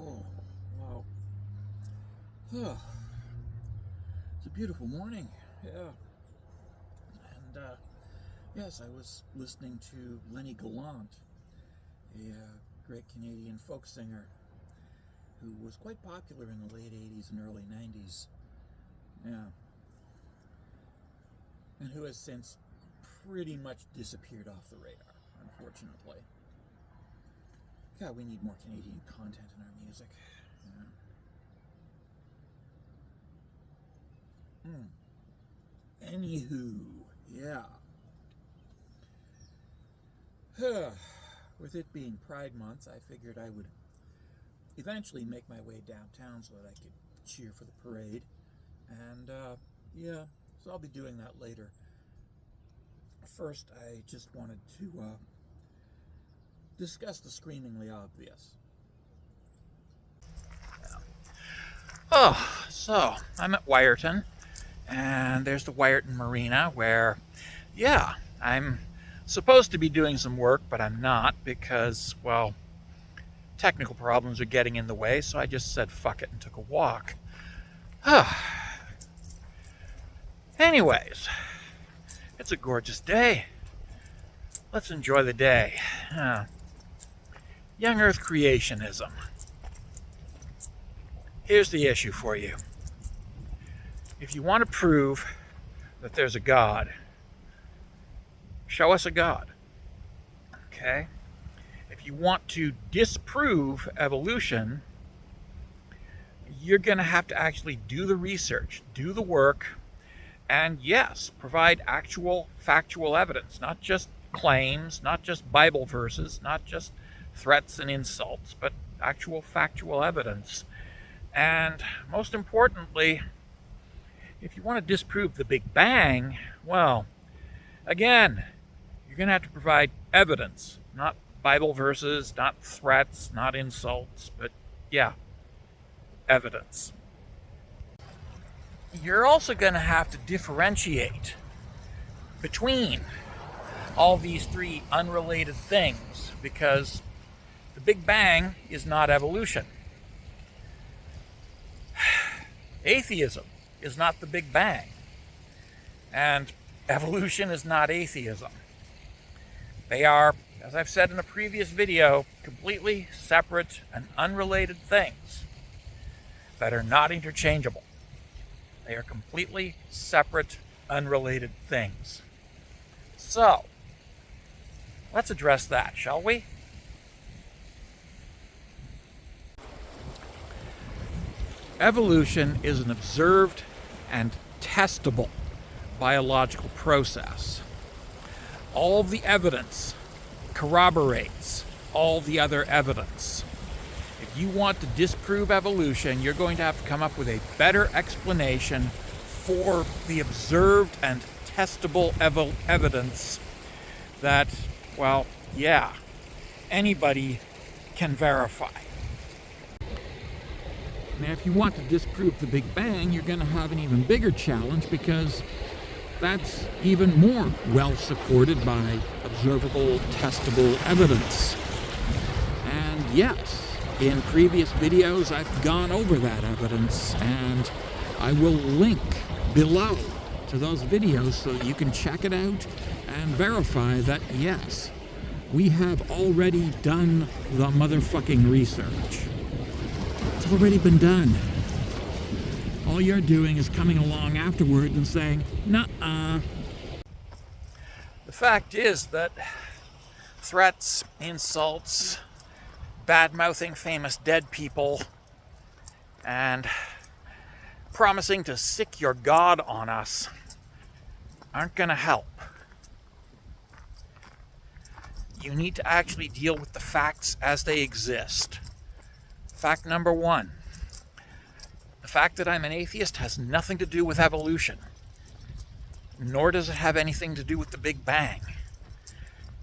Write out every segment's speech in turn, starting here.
Oh, wow. It's a beautiful morning. Yeah. And, yes, I was listening to Lenny Gallant, a great Canadian folk singer who was quite popular in the late 80s and early 90s. Yeah. And who has since pretty much disappeared off the radar, unfortunately. God, we need more Canadian content in our music. Yeah. Anywho, yeah. With it being Pride Month, I figured I would eventually make my way downtown so that I could cheer for the parade. And, yeah, so I'll be doing that later. First, I just wanted to discuss the screamingly obvious. Oh, so I'm at Wyerton, and there's the Wyerton Marina where, yeah, I'm supposed to be doing some work, but I'm not because, well, technical problems are getting in the way, so I just said fuck it and took a walk. Anyways, it's a gorgeous day. Let's enjoy the day. Young Earth creationism. Here's the issue for you. If you want to prove that there's a God, show us a God. Okay? If you want to disprove evolution, you're going to have to actually do the research, do the work, and yes, provide actual factual evidence, not just claims, not just Bible verses, not just threats and insults, but actual factual evidence. And most importantly, if you want to disprove the Big Bang, well, again, you're going to have to provide evidence, not Bible verses, not threats, not insults, but yeah, evidence. You're also going to have to differentiate between all these three unrelated things because the Big Bang is not evolution. Atheism is not the Big Bang. And evolution is not atheism. They are, as I've said in a previous video, completely separate and unrelated things that are not interchangeable. They are completely separate, unrelated things. So, let's address that, shall we? Evolution is an observed and testable biological process. All the evidence corroborates all the other evidence. If you want to disprove evolution, you're going to have to come up with a better explanation for the observed and testable evidence that, well, yeah, anybody can verify. Now, if you want to disprove the Big Bang, you're going to have an even bigger challenge because that's even more well supported by observable, testable evidence. And yes, in previous videos, I've gone over that evidence, and I will link below to those videos so you can check it out and verify that, yes, we have already done the motherfucking research. It's already been done. All you're doing is coming along afterward and saying, nuh-uh. The fact is that threats, insults, bad-mouthing famous dead people, and promising to sick your God on us aren't going to help. You need to actually deal with the facts as they exist. Fact number one, the fact that I'm an atheist has nothing to do with evolution, nor does it have anything to do with the Big Bang.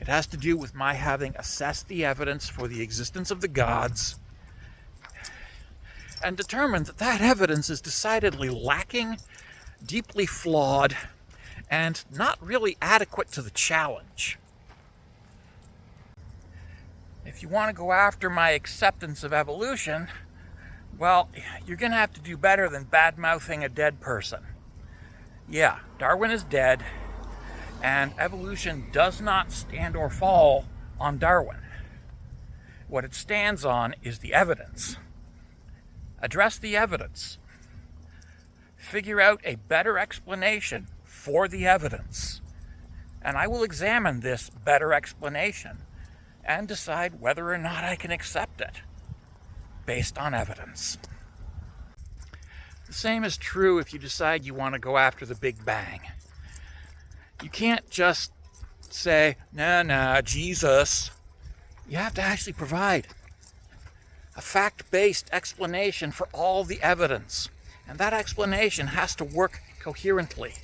It has to do with my having assessed the evidence for the existence of the gods and determined that that evidence is decidedly lacking, deeply flawed, and not really adequate to the challenge. If you want to go after my acceptance of evolution, Well, you're going to have to do better than bad-mouthing a dead person. Yeah, Darwin is dead, and evolution does not stand or fall on Darwin. What it stands on is the evidence. Address the evidence. Figure out a better explanation for the evidence. And I will examine this better explanation and decide whether or not I can accept it based on evidence. The same is true if you decide you want to go after the Big Bang. You can't just say, nah, Jesus. You have to actually provide a fact-based explanation for all the evidence. And that explanation has to work coherently.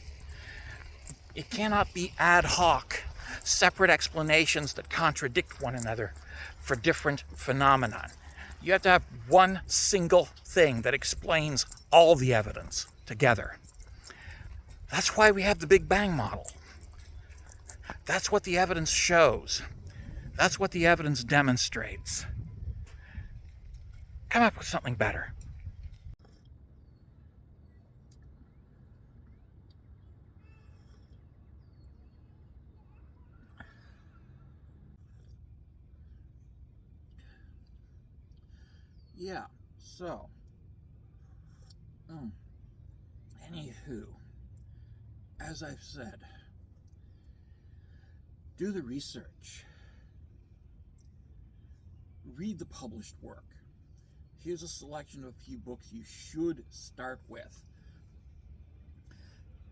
It cannot be ad hoc, separate explanations that contradict one another for different phenomena. You have to have one single thing that explains all the evidence together. That's why we have the Big Bang model. That's what the evidence shows. That's what the evidence demonstrates. Come up with something better. Yeah, so, anywho, as I've said, do the research. Read the published work. Here's a selection of a few books you should start with.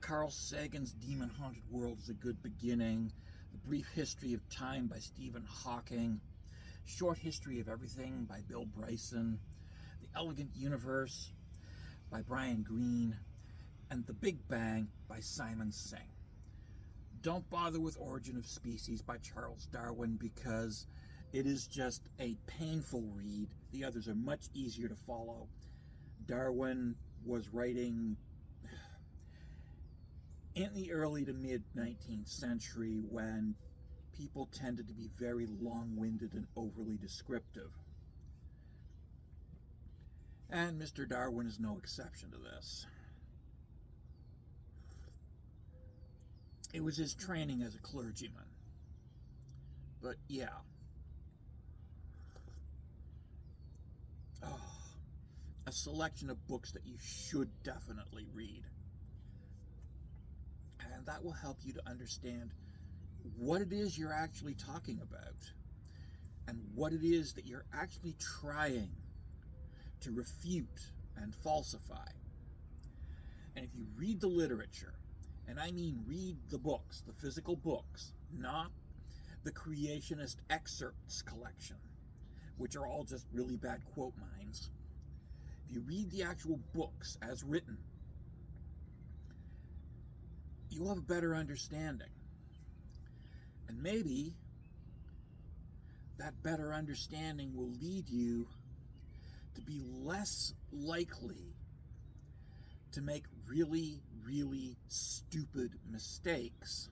Carl Sagan's Demon Haunted World is a good beginning. The Brief History of Time by Stephen Hawking. Short History of Everything by Bill Bryson. The Elegant Universe by Brian Greene. And The Big Bang by Simon Singh. Don't bother with Origin of Species by Charles Darwin because it is just a painful read. The others are much easier to follow. Darwin was writing in the early to mid 19th century when people tended to be very long-winded and overly descriptive. And Mr. Darwin is no exception to this. It was his training as a clergyman. But yeah. A selection of books that you should definitely read. And that will help you to understand what it is you're actually talking about and what it is that you're actually trying to refute and falsify. And if you read the literature, and I mean read the books, the physical books, not the creationist excerpts collection, which are all just really bad quote mines. If you read the actual books as written, you'll have a better understanding. And maybe that better understanding will lead you to be less likely to make really, really stupid mistakes,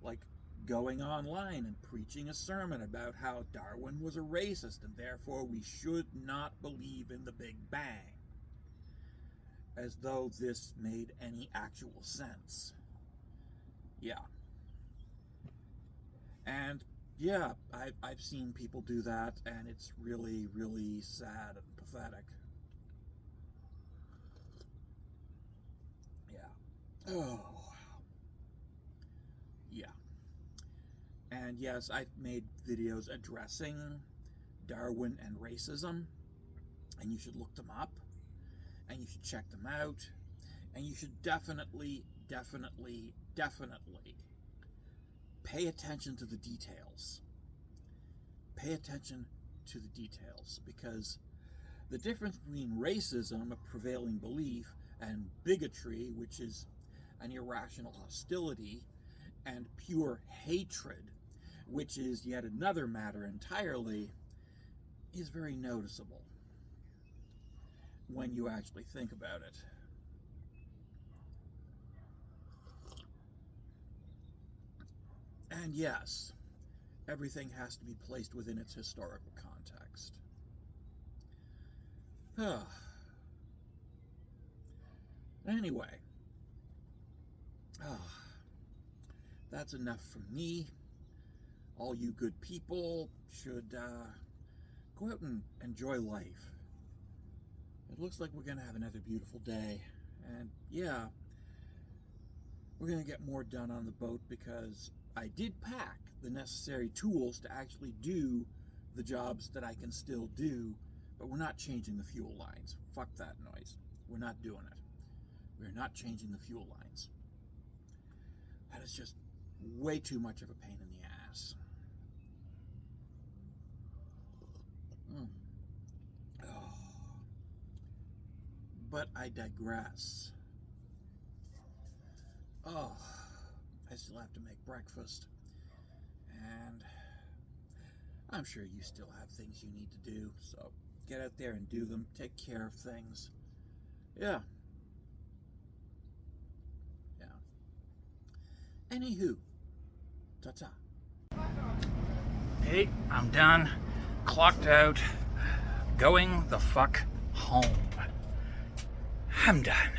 like going online and preaching a sermon about how Darwin was a racist and therefore we should not believe in the Big Bang, as though this made any actual sense. Yeah. And yeah, I've seen people do that, and it's really, really sad and pathetic. Yeah. Oh. Yeah. And yes, I've made videos addressing Darwin and racism, and you should look them up, and you should check them out, and you should definitely pay attention to the details. Pay attention to the details, because the difference between racism, a prevailing belief, and bigotry, which is an irrational hostility, and pure hatred, which is yet another matter entirely, is very noticeable when you actually think about it. And yes, everything has to be placed within its historical context. Anyway, that's enough from me. All you good people should go out and enjoy life. It looks like we're going to have another beautiful day. And yeah, we're going to get more done on the boat because I did pack the necessary tools to actually do the jobs that I can still do, but we're not changing the fuel lines. Fuck that noise. We're not doing it. We're not changing the fuel lines. That is just way too much of a pain in the ass. Oh. But I digress. Oh, I still have to make breakfast. And I'm sure you still have things you need to do. So get out there and do them. Take care of things. Yeah. Anywho, ta-ta. Hey, I'm done. Clocked out. Going the fuck home. I'm done.